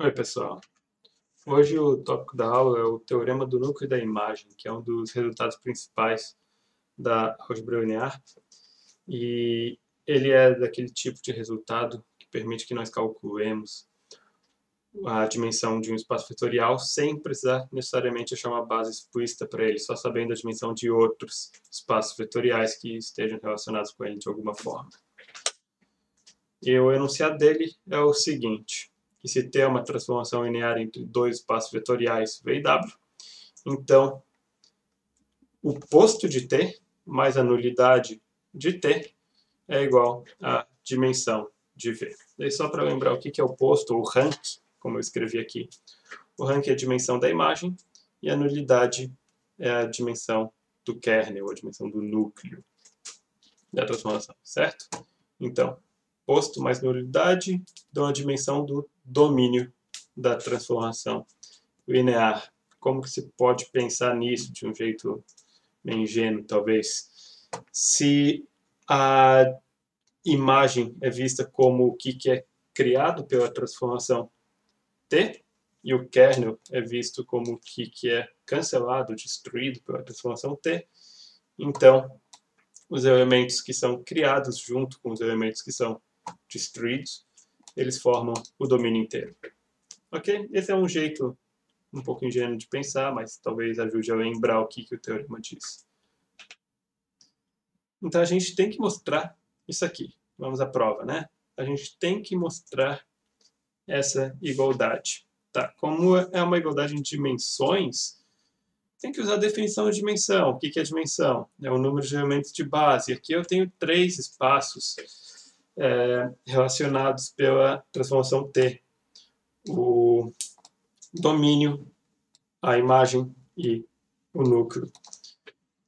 Oi, pessoal. Hoje o tópico da aula é o teorema do núcleo da imagem, que é um dos resultados principais da álgebra linear. E ele é daquele tipo de resultado que permite que nós calculemos a dimensão de um espaço vetorial sem precisar necessariamente achar uma base explícita para ele, só sabendo a dimensão de outros espaços vetoriais que estejam relacionados com ele de alguma forma. E o enunciado dele é o seguinte: que se T é uma transformação linear entre dois espaços vetoriais V e W, então o posto de T mais a nulidade de T é igual à dimensão de V. E só para lembrar o que é o posto, ou rank, como eu escrevi aqui. O rank é a dimensão da imagem e a nulidade é a dimensão do kernel, a dimensão do núcleo da transformação, certo? Então, posto mais nulidade dão a dimensão do domínio da transformação linear. Como que se pode pensar nisso de um jeito meio ingênuo, talvez? Se a imagem é vista como o que é criado pela transformação T, e o kernel é visto como o que é cancelado, destruído pela transformação T, então os elementos que são criados junto com os elementos que são destruídos, eles formam o domínio inteiro. Ok? Esse é um jeito um pouco ingênuo de pensar, mas talvez ajude a lembrar o que o teorema diz. Então a gente tem que mostrar isso aqui. Vamos à prova, né? A gente tem que mostrar essa igualdade. Tá? Como é uma igualdade em dimensões, tem que usar a definição de dimensão. O que é dimensão? É o número de elementos de base. Aqui eu tenho 3 espaços relacionados pela transformação T. O domínio, a imagem e o núcleo.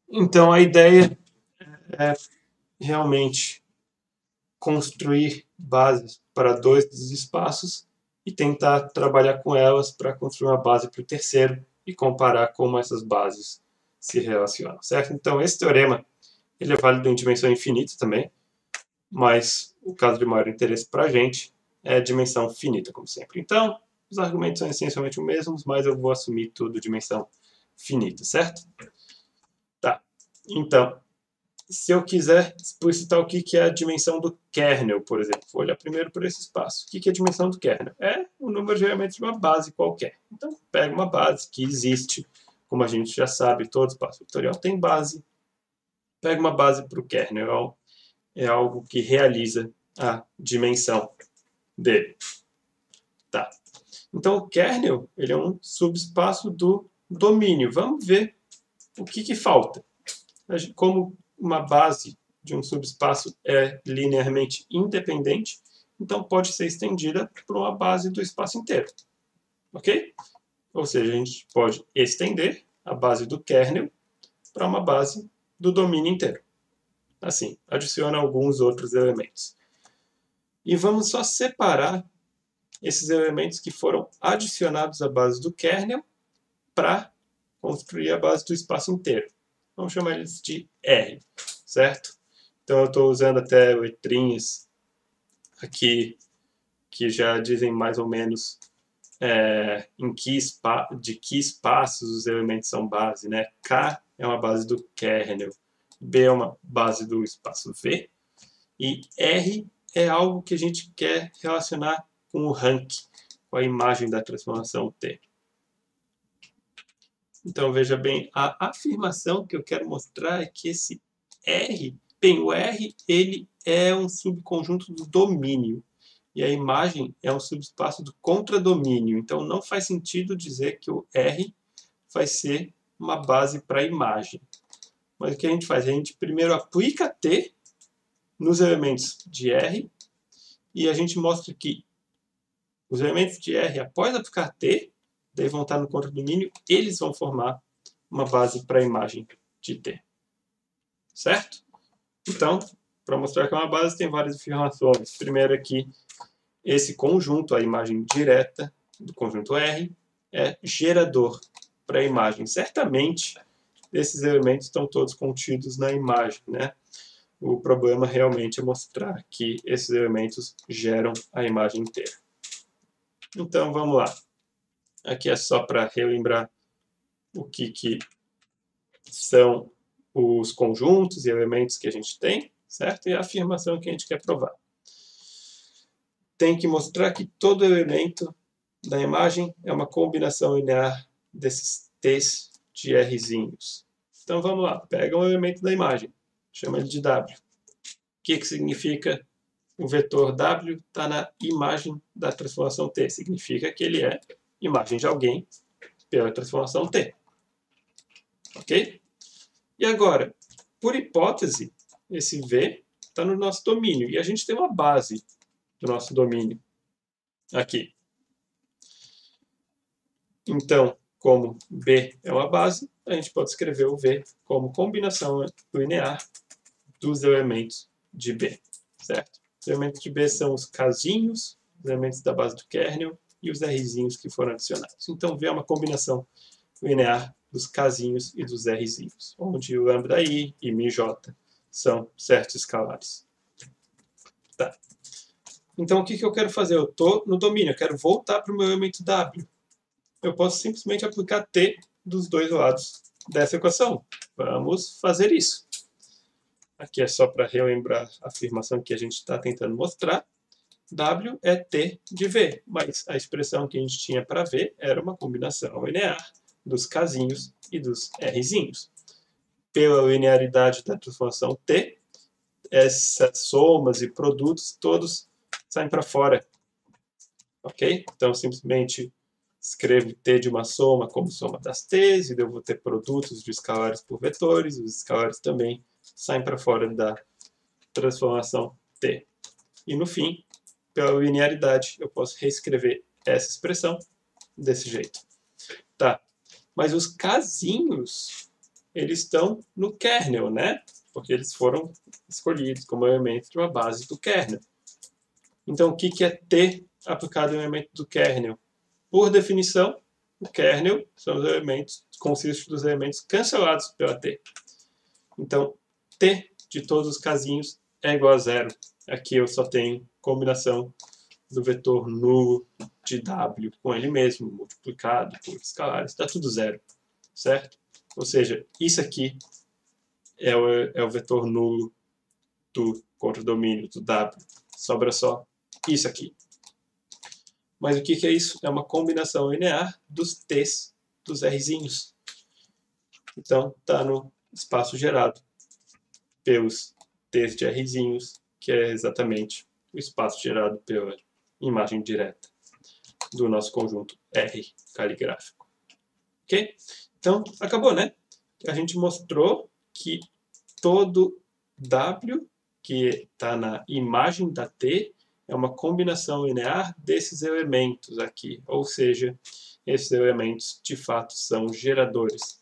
Então a ideia é realmente construir bases para 2 dos espaços e tentar trabalhar com elas para construir uma base para o terceiro e comparar como essas bases se relacionam, certo? Então esse teorema ele é válido em dimensão infinita também, mas o caso de maior interesse para a gente é dimensão finita, como sempre. Então, os argumentos são essencialmente os mesmos, mas eu vou assumir tudo dimensão finita, certo? Tá. Então, se eu quiser explicitar o que é a dimensão do kernel, por exemplo, vou olhar primeiro por esse espaço. O que é a dimensão do kernel? É o número de elementos de uma base qualquer. Então, pega uma base que existe, como a gente já sabe, todo espaço vetorial tem base. Pega uma base para o kernel, é algo que realiza a dimensão dele. Tá. Então, o kernel ele é um subespaço do domínio. Vamos ver o que falta. Como uma base de um subespaço é linearmente independente, então pode ser estendida para uma base do espaço inteiro. Ok? Ou seja, a gente pode estender a base do kernel para uma base do domínio inteiro. Assim, adiciona alguns outros elementos. E vamos só separar esses elementos que foram adicionados à base do kernel para construir a base do espaço inteiro. Vamos chamar eles de R, certo? Então eu estou usando até letrinhas aqui que já dizem mais ou menos de que espaços os elementos são base, né? K é uma base do kernel, B é uma base do espaço V, e R é algo que a gente quer relacionar com o rank, com a imagem da transformação T. Então, veja bem, a afirmação que eu quero mostrar é que esse R, bem, o R ele é um subconjunto do domínio e a imagem é um subespaço do contradomínio. Então, não faz sentido dizer que o R vai ser uma base para a imagem. Mas o que a gente faz? A gente primeiro aplica T nos elementos de R e a gente mostra que os elementos de R, após aplicar T, daí vão estar no contradomínio, eles vão formar uma base para a imagem de T. Certo? Então, para mostrar que é uma base, tem várias afirmações. Primeiro aqui, esse conjunto, a imagem direta do conjunto R, é gerador para a imagem. Certamente, esses elementos estão todos contidos na imagem, né? O problema realmente é mostrar que esses elementos geram a imagem inteira. Então, vamos lá. Aqui é só para relembrar o que são os conjuntos e elementos que a gente tem, certo? E a afirmação que a gente quer provar. Tem que mostrar que todo elemento da imagem é uma combinação linear desses T's de R'zinhos. Então vamos lá, pega um elemento da imagem, chama ele de W. O que significa o vetor W está na imagem da transformação T? Significa que ele é imagem de alguém pela transformação T. Ok? E agora, por hipótese, esse V está no nosso domínio e a gente tem uma base do nosso domínio aqui. Então, como B é uma base, a gente pode escrever o V como combinação linear dos elementos de B, certo? Os elementos de B são os casinhos, os elementos da base do kernel e os Rzinhos que foram adicionados. Então, V é uma combinação linear dos casinhos e dos Rzinhos, onde o lambda I e μj são certos escalares. Tá. Então, o que eu quero fazer? Eu estou no domínio, eu quero voltar para o meu elemento W. Eu posso simplesmente aplicar T dos dois lados dessa equação. Vamos fazer isso. Aqui é só para relembrar a afirmação que a gente está tentando mostrar. W é T de V, mas a expressão que a gente tinha para V era uma combinação linear dos casinhos e dos Rzinhos. Pela linearidade da transformação T, essas somas e produtos todos saem para fora. Ok? Então, simplesmente escrevo T de uma soma como soma das T's, e eu vou ter produtos de escalares por vetores, os escalares também saem para fora da transformação T. E no fim, pela linearidade, eu posso reescrever essa expressão desse jeito. Tá. Mas os casinhos, eles estão no kernel, né? Porque eles foram escolhidos como elemento de uma base do kernel. Então, o que é T aplicado ao elemento do kernel? Por definição, o kernel são os elementos, consiste dos elementos cancelados pela T. Então, T de todos os casinhos é igual a zero. Aqui eu só tenho combinação do vetor nulo de W com ele mesmo, multiplicado por escalares, está tudo zero, certo? Ou seja, isso aqui é o vetor nulo do contradomínio do W. Sobra só isso aqui. Mas o que é isso? É uma combinação linear dos T's dos Rzinhos. Então, está no espaço gerado pelos T's de Rzinhos, que é exatamente o espaço gerado pela imagem direta do nosso conjunto R caligráfico. Ok? Então, acabou, né? A gente mostrou que todo W que está na imagem da T é uma combinação linear desses elementos aqui. Ou seja, esses elementos, de fato, são geradores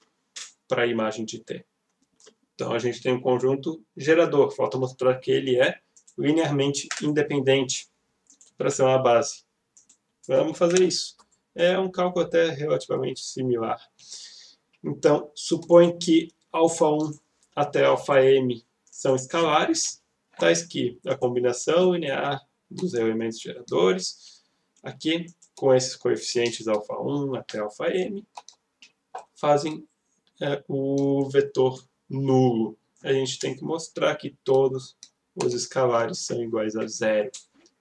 para a imagem de T. Então, a gente tem um conjunto gerador. Falta mostrar que ele é linearmente independente para ser uma base. Vamos fazer isso. É um cálculo até relativamente similar. Então, supõe que α1 até αm são escalares, tais que a combinação linear dos elementos geradores, aqui com esses coeficientes α1 até αm, fazem o vetor nulo. A gente tem que mostrar que todos os escalares são iguais a zero.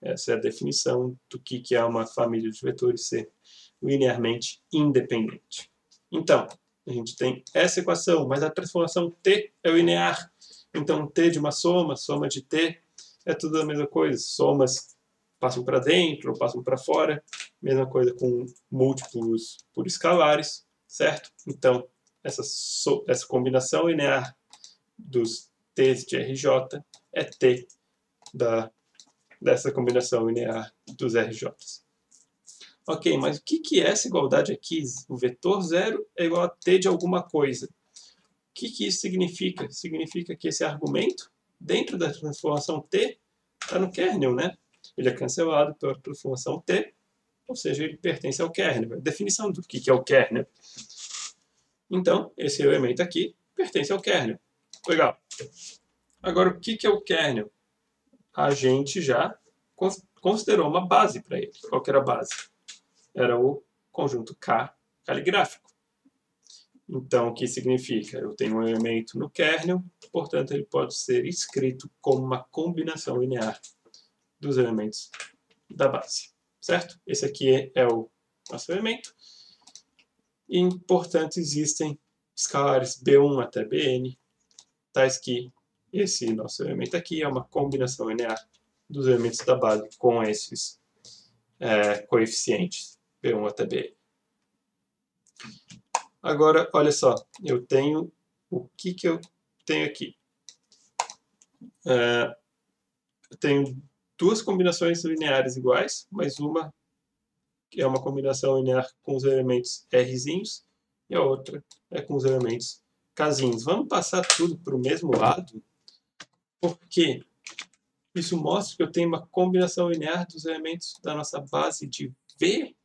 Essa é a definição do que é uma família de vetores ser linearmente independente. Então, a gente tem essa equação, mas a transformação T é linear. Então, T de uma soma, soma de T, é tudo a mesma coisa. Somas passam para dentro ou passam para fora. Mesma coisa com múltiplos por escalares, certo? Então, essa combinação linear dos T's de RJ é T dessa combinação linear dos RJs. Ok, mas o que é essa igualdade aqui? O vetor zero é igual a T de alguma coisa. O que isso significa? Significa que esse argumento, dentro da transformação T, está no kernel, né? Ele é cancelado pela transformação T, ou seja, ele pertence ao kernel. A definição do que é o kernel. Então, esse elemento aqui pertence ao kernel. Legal. Agora, o que é o kernel? A gente já considerou uma base para ele. Qual que era a base? era o conjunto K caligráfico. Então, o que significa? Eu tenho um elemento no kernel, portanto, ele pode ser escrito como uma combinação linear dos elementos da base, certo? Esse aqui é o nosso elemento. E, portanto, existem escalares B1 até Bn, tais que esse nosso elemento aqui é uma combinação linear dos elementos da base com esses coeficientes B1 até Bn. Agora, olha só, eu tenho o que eu tenho aqui? Eu tenho duas combinações lineares iguais, mas uma é uma combinação linear com os elementos Rzinhos e a outra é com os elementos Kzinhos. Vamos passar tudo para o mesmo lado, porque isso mostra que eu tenho uma combinação linear dos elementos da nossa base de V,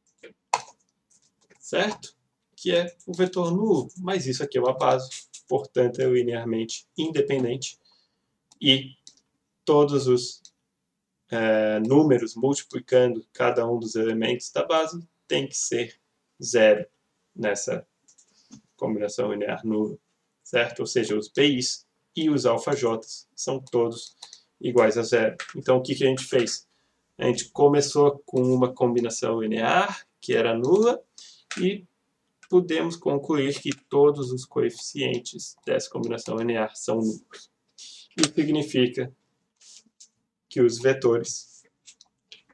certo? Que é o vetor nulo, mas isso aqui é uma base, portanto é linearmente independente, e todos os números multiplicando cada um dos elementos da base tem que ser zero nessa combinação linear nula, certo? Ou seja, os BIs e os alfajotas são todos iguais a zero. Então, o que a gente fez? A gente começou com uma combinação linear, que era nula, e podemos concluir que todos os coeficientes dessa combinação linear são nulos. Isso significa que os vetores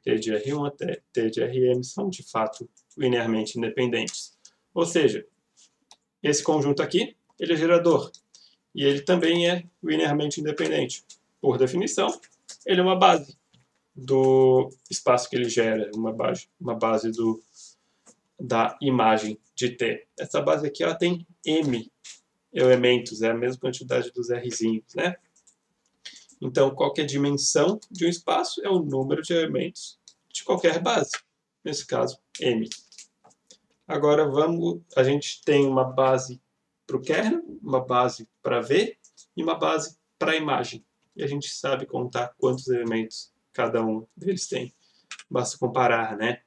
T de R1 até T de Rm são, de fato, linearmente independentes. Ou seja, esse conjunto aqui, ele é gerador. E ele também é linearmente independente. Por definição, ele é uma base do espaço que ele gera, uma base da imagem de T. Essa base aqui ela tem M elementos, é a mesma quantidade dos Rzinhos, né? Então, qual que é a dimensão de um espaço? É o número de elementos de qualquer base. Nesse caso, M. Agora, a gente tem uma base para o kernel, uma base para V e uma base para a imagem. E a gente sabe contar quantos elementos cada um deles tem. Basta comparar, né?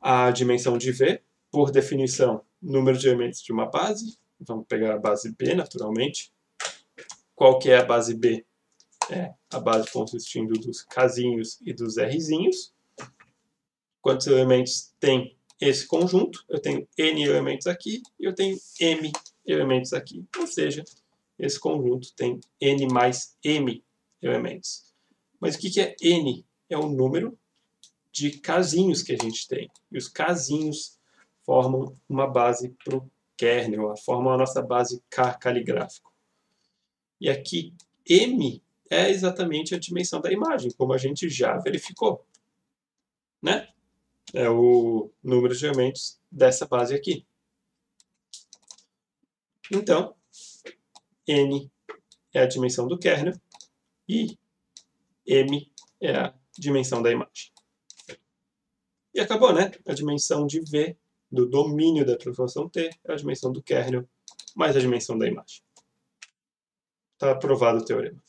A dimensão de V, por definição, número de elementos de uma base. Vamos pegar a base B, naturalmente. Qual que é a base B? É a base consistindo dos Kzinhos e dos Rzinhos. Quantos elementos tem esse conjunto? Eu tenho N elementos aqui e eu tenho M elementos aqui. Ou seja, esse conjunto tem N mais M elementos. Mas o que é N? É o número de Kzinhos que a gente tem. E os Kzinhos formam uma base para o kernel, formam a nossa base K caligráfico. E aqui, M é exatamente a dimensão da imagem, como a gente já verificou, né? É o número de elementos dessa base aqui. Então, N é a dimensão do kernel e M é a dimensão da imagem. E acabou, né? A dimensão de V do domínio da transformação T é a dimensão do kernel mais a dimensão da imagem. Está aprovado o teorema.